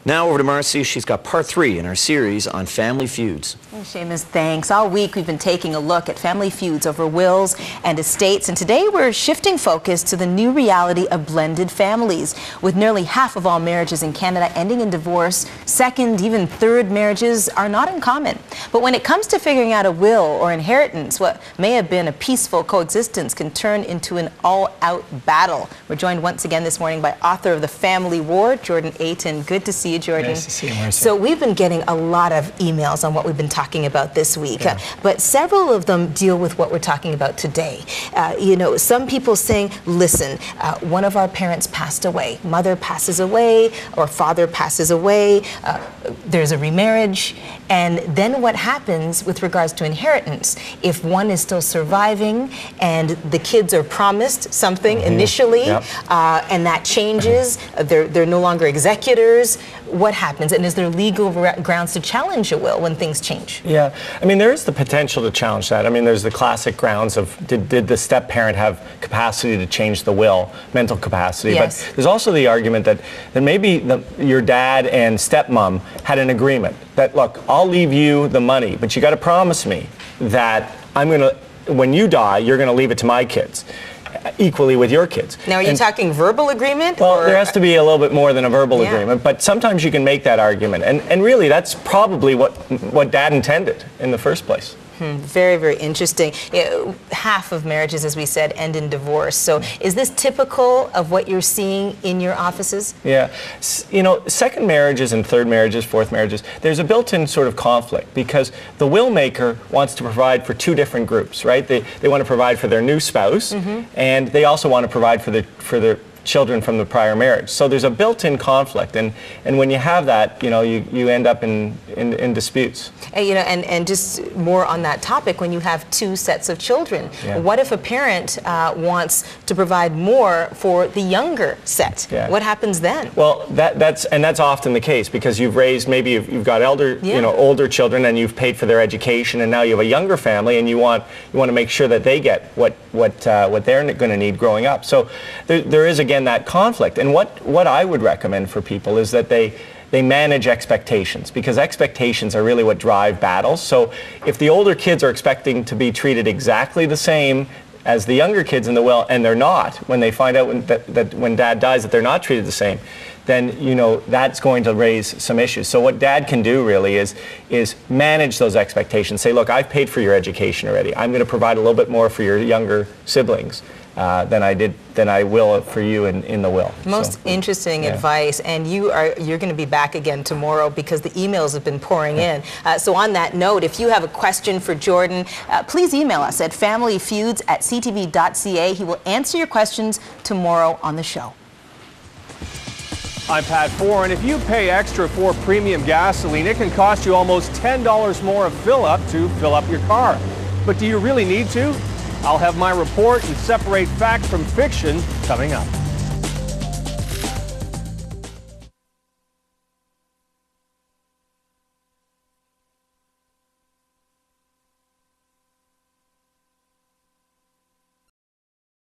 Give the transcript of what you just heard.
Now over to Marcy. She's got part 3 in our series on family feuds. Oh, Seamus, thanks. All week we've been taking a look at family feuds over wills and estates, and today we're shifting focus to the new reality of blended families. With nearly half of all marriages in Canada ending in divorce, second, even third marriages are not uncommon. But when it comes to figuring out a will or inheritance, what may have been a peaceful coexistence can turn into an all-out battle. We're joined once again this morning by author of The Family War, Jordan Atin. Good to see you, Jordan. Nice to see you, Marcy. So we've been getting a lot of emails on what we've been talking about this week, but several of them deal with what we're talking about today. You know, some people saying, listen, one of our parents passed away, mother passes away, or father passes away, there's a remarriage, and then what happens with regards to inheritance? If one is still surviving and the kids are promised something initially, and that changes, they're no longer executors, what happens? And is there legal grounds to challenge a will when things change? Yeah, I mean, there is the potential to challenge that. I mean, there's the classic grounds of did the step-parent have capacity to change the will, mental capacity? Yes. But there's also the argument that maybe your dad and stepmom had an agreement that, look, I'll leave you the money, but you got to promise me that I'm going to, when you die, you're going to leave it to my kids. Equally with your kids. Now, are you talking verbal agreement? Well, there has to be a little bit more than a verbal agreement, but sometimes you can make that argument. And really, that's probably what Dad intended in the first place. Very, very interesting. Half of marriages, as we said, end in divorce. So is this typical of what you're seeing in your offices? Yeah. You know, second marriages and third marriages, fourth marriages, there's a built-in sort of conflict because the will maker wants to provide for two different groups, right? They want to provide for their new spouse, and they also want to provide for their children from the prior marriage. So there's a built-in conflict, and when you have that, you know, you end up in disputes. You know, and just more on that topic, when you have two sets of children, what if a parent wants to provide more for the younger set? What happens then? Well, that's often the case because you've raised, maybe you've got older children and you've paid for their education, and now you have a younger family and you want to make sure that they get what they're going to need growing up. So there is again that conflict, and what I would recommend for people is that they manage expectations, because expectations are really what drive battles. So if the older kids are expecting to be treated exactly the same as the younger kids in the will, and they're not, when they find out that when Dad dies that they're not treated the same, then you know that's going to raise some issues. So what Dad can do really is manage those expectations. Say, look, I've paid for your education already. I'm going to provide a little bit more for your younger siblings than I will for you in the will. Most interesting advice, and you're going to be back again tomorrow because the emails have been pouring in. So on that note, if you have a question for Jordan, please email us at familyfeuds@ctv.ca. He will answer your questions tomorrow on the show. I'm Pat Four, and if you pay extra for premium gasoline, it can cost you almost $10 more a fill-up to fill up your car. But do you really need to? I'll have my report and separate fact from fiction coming up.